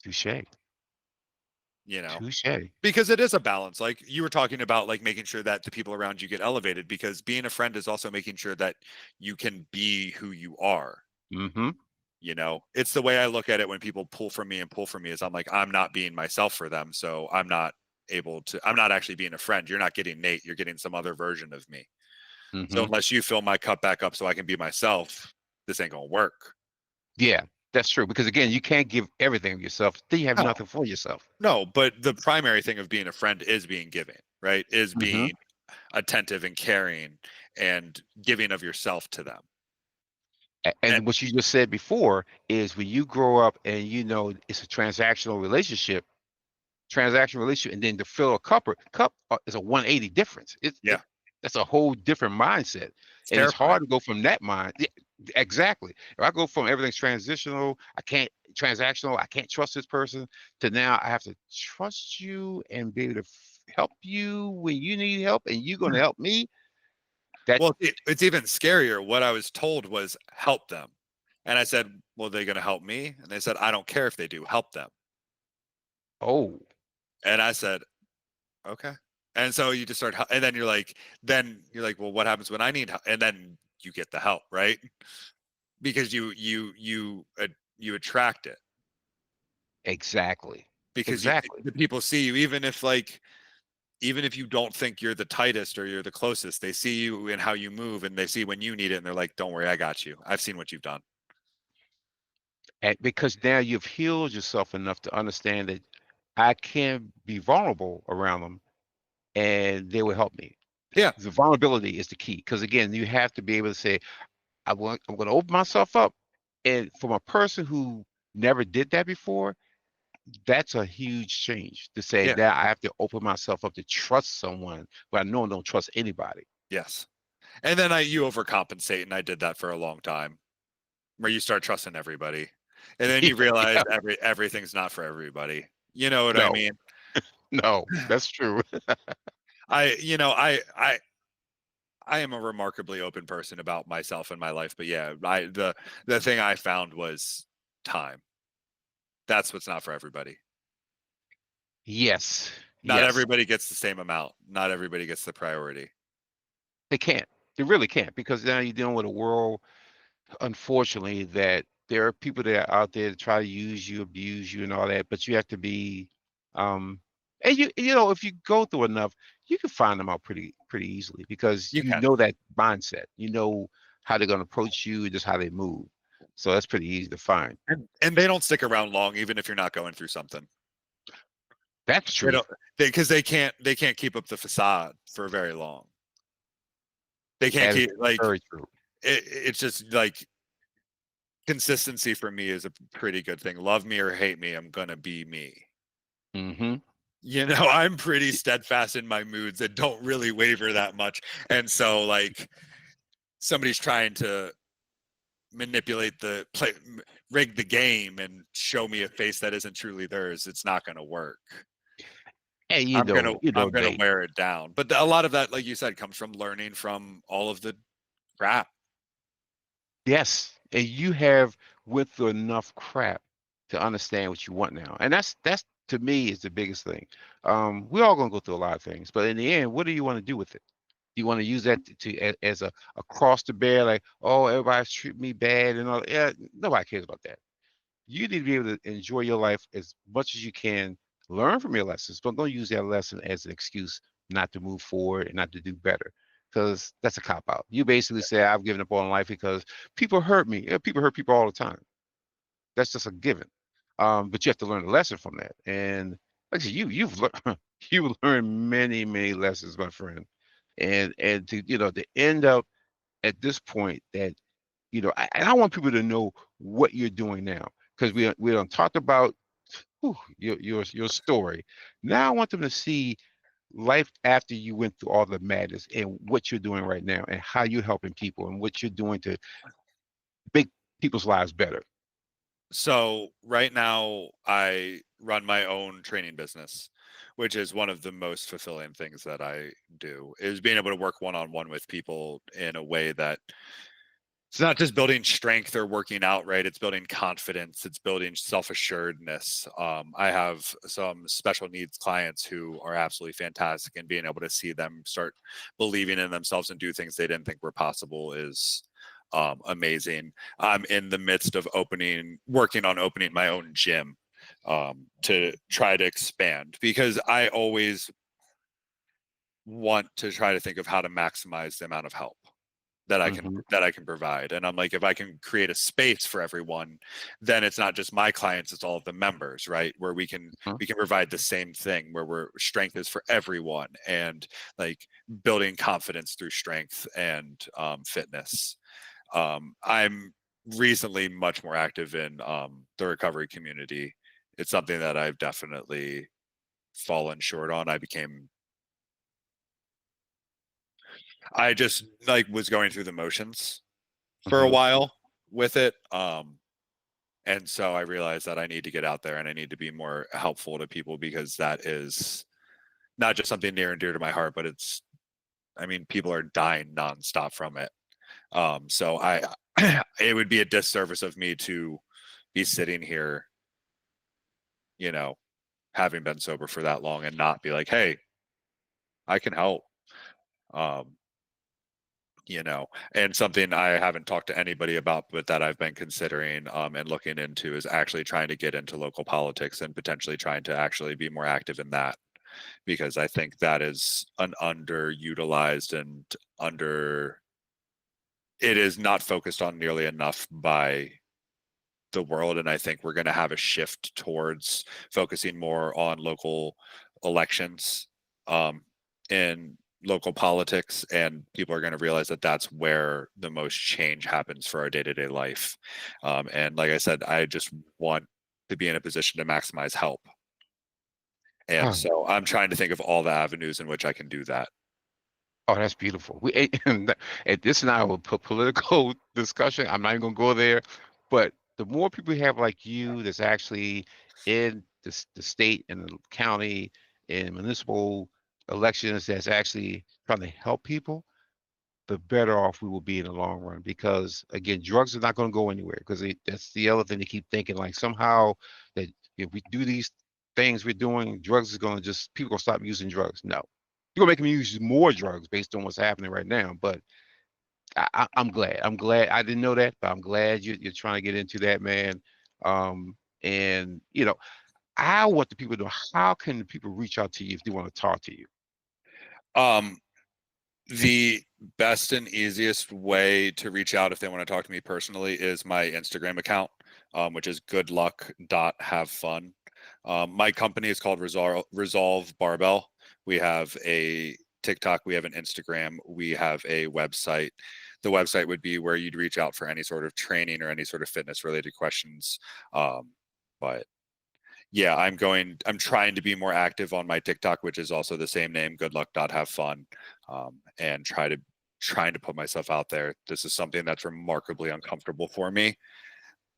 Touche. You know? Touche. Because it is a balance. Like you were talking about like making sure that the people around you get elevated because being a friend is also making sure that you can be who you are. Mm-hmm. It's the way I look at it when people pull from me and pull from me is I'm like, I'm not being myself for them. So I'm not actually being a friend. You're not getting Nate. You're getting some other version of me. So Mm-hmm. unless you fill my cup back up so I can be myself, this ain't going to work. Yeah, that's true. Because again, you can't give everything of yourself. Then you have No, nothing for yourself. no. But the primary thing of being a friend is being giving, right? Is Mm-hmm. being attentive and caring and giving of yourself to them. And And what you just said before is when you grow up and it's a transactional relationship, and then to fill a cup is a 180 difference. yeah, That's a whole different mindset, it's and it's terrifying. hard to go from that mind. Yeah, exactly. If I go from everything's transactional, I can't trust this person, to now I have to trust you and be able to help you when you need help, and you're going to help me. That Well, it's even scarier. What I was told was help them. And I said, well, they're going to help me? And they said, I don't care if they do, help them. oh, And I said, okay. And so you just start, and then you're like, well, what happens when I need help? And then you get the help, right? Because you attract it exactly, because exactly. the people see you, even if you don't think you're the tightest or you're the closest, they see you in how you move and they see when you need it and they're like, don't worry, I got you. I've seen what you've done. And because now you've healed yourself enough to understand that I can be vulnerable around them, and they will help me. Yeah. The vulnerability is the key, because again, you have to be able to say, I'm going to open myself up. And from a person who never did that before, that's a huge change to say Yeah. that I have to open myself up to trust someone, but I know I don't trust anybody. Yes. And then you overcompensate, and I did that for a long time, where you start trusting everybody, and then you realize Yeah, everything's not for everybody. You know what I no, mean? no, that's true. I you know I am a remarkably open person about myself and my life, but yeah, the thing I found was time. That's what's not for everybody. Yes, Not yes. everybody gets the same amount. Not everybody gets the priority. They can't. They really can't, because now you're dealing with a world, unfortunately, that there are people that are out there to try to use you, abuse you, and all that. But you have to be, and if you go through enough, you can find them out pretty easily, because You you can. know that mindset. You know how they're going to approach you, just how they move. So that's pretty easy to find. And they don't stick around long, even if you're not going through something. That's They true. don't, because they can't keep up the facade for very long. They can't That is keep very true. it's just like consistency for me is a pretty good thing. Love me or hate me, I'm gonna be me. Hmm. I'm pretty steadfast in my moods and don't really waver that much. And so like somebody's trying to manipulate rig the game and show me a face that isn't truly theirs, it's not going to work. And I'm gonna they wear it down. But a lot of that, like you said, comes from learning from all of the crap. yes, and you have went through enough crap to understand what you want now, and that's to me is the biggest thing. We're all gonna go through a lot of things, but in the end, what do you want to do with it? Do you want to use that as a cross to bear, like, oh, everybody's treating me bad and all? Yeah, nobody cares about that. You need to be able to enjoy your life as much as you can, learn from your lessons, but don't use that lesson as an excuse not to move forward and not to do better. Because that's a cop out. You basically say, I've given up on life because people hurt me. Yeah, people hurt people all the time. That's just a given. But you have to learn a lesson from that. And like I said, you've learned you've learned many lessons, my friend. And to end up at this point that and I want people to know what you're doing now, because we don't talked about your story. Now I want them to see life after you went through all the madness, and what you're doing right now, and how you're helping people, and what you're doing to make people's lives better. So right now I run my own training business, which is one of the most fulfilling things that I do, is being able to work one-on-one with people in a way that it's not just building strength or working out, right? It's building confidence. It's building self-assuredness. I have some special needs clients who are absolutely fantastic, and being able to see them start believing in themselves and do things they didn't think were possible is amazing. I'm in the midst of working on opening my own gym to try to expand, because I always want to try to think of how to maximize the amount of help Hmm. that I can provide. And I'm like, if I can create a space for everyone, then it's not just my clients, it's all of the members, right? Where we can provide the same thing, where strength is for everyone, and like building confidence through strength and fitness. I'm recently much more active in the recovery community. It's something that I've definitely fallen short on. I just like was going through the motions for a Hmm. while with it. And so I realized that I need to get out there and I need to be more helpful to people, because that is not just something near and dear to my heart, but I mean, people are dying nonstop from it. So it would be a disservice of me to be sitting here, you know, having been sober for that long and not be like, hey, I can help. Um, and something I haven't talked to anybody about, but that I've been considering and looking into, is actually trying to get into local politics and potentially trying to actually be more active in that, because I think that is an underutilized and it is not focused on nearly enough by the world. And I think we're going to have a shift towards focusing more on local elections in local politics, and people are going to realize that that's where the most change happens for our day-to-day life. And like I said, I just want to be in a position to maximize help, and Oh, so I'm trying to think of all the avenues in which I can do that. oh, that's beautiful. And this is not a political discussion. I'm not even gonna go there. But the more people we have like you that's actually in the state and the county and municipal elections that's actually trying to help people, the better off we will be in the long run. Because again, drugs are not going to go anywhere. Because that's the other thing they keep thinking, like somehow that if we do these things we're doing, drugs is going to just people going to stop using drugs. No, you're gonna make them use more drugs based on what's happening right now. But I'm glad. I'm glad I didn't know that, but I'm glad you're trying to get into that, man. And I want the people to know, how can the people reach out to you if they want to talk to you? Um, the best and easiest way to reach out if they want to talk to me personally is my Instagram account, which is goodluck.havefun. My company is called Resolve Barbell. We have a TikTok, we have an Instagram, we have a website. The website would be where you'd reach out for any sort of training or any sort of fitness related questions. But yeah, I'm trying to be more active on my TikTok, which is also the same name, good luck dot have fun, and trying to put myself out there. This is something that's remarkably uncomfortable for me.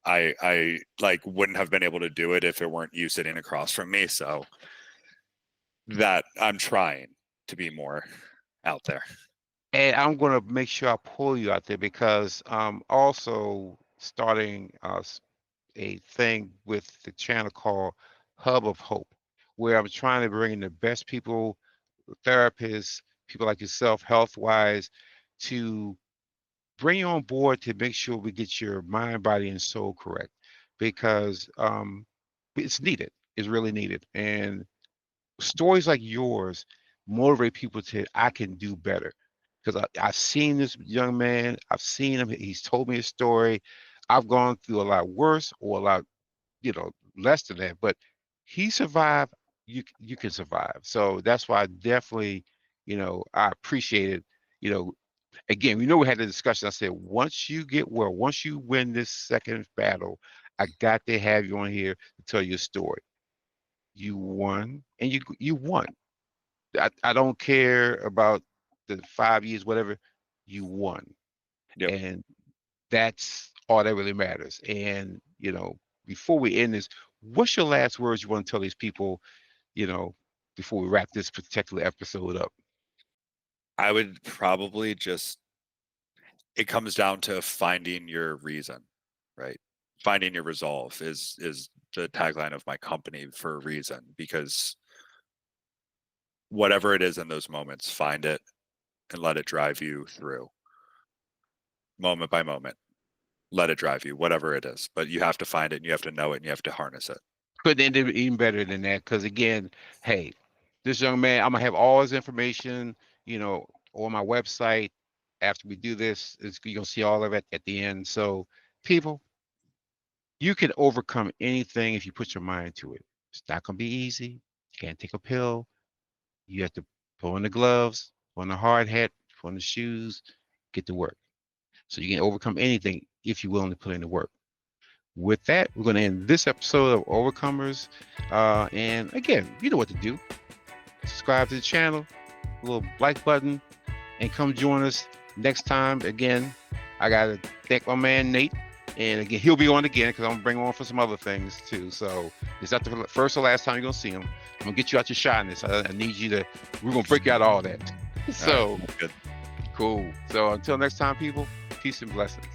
I like wouldn't have been able to do it if it weren't you sitting across from me. So that I'm trying to be more out there. And I'm going to make sure I pull you out there because I'm also starting a thing with the channel called Hub of Hope, where I'm trying to bring in the best people, therapists, people like yourself, health wise, to bring you on board to make sure we get your mind, body, and soul correct because it's needed. It's really needed. And stories like yours motivate people to, I can do better. Because I've seen this young man, I've seen him, he's told me a story. I've gone through a lot worse or a lot, less than that, but he survived. You can survive. So that's why I definitely, I appreciate it. You know, Again, we had the discussion. I said, once you win this second battle, I got to have you on here to tell your story. You won, and you won. I don't care about the 5 years, whatever. You won, Yep. and that's all that really matters. And before we end this, what's your last words you want to tell these people? You know, before we wrap this particular episode up. I would probably just, it comes down to finding your reason, right? Finding your resolve is the tagline of my company for a reason, because whatever it is in those moments, find it and let it drive you through moment by moment. Let it drive you, whatever it is. But you have to find it and you have to know it and you have to harness it. Couldn't end it even better than that. Because again, hey, this young man, I'm gonna have all his information, on my website. After we do this, you're gonna see all of it at the end. So, people, you can overcome anything if you put your mind to it. It's not gonna be easy. You can't take a pill. You have to put on the gloves, put on the hard hat, put on the shoes, get to work. So you can overcome anything if you're willing to put in the work. With that, we're going to end this episode of Overcomers. And again, you know what to do. Subscribe to the channel, little like button, and come join us next time. Again, I got to thank my man Nate. And again, he'll be on again because I'm going to bring him on for some other things too. So it's not the first or last time you're going to see him. I'm going to get you out your shyness. I need you to, we're going to break you out of all that. So, All right, good. cool. So until next time, people, peace and blessings.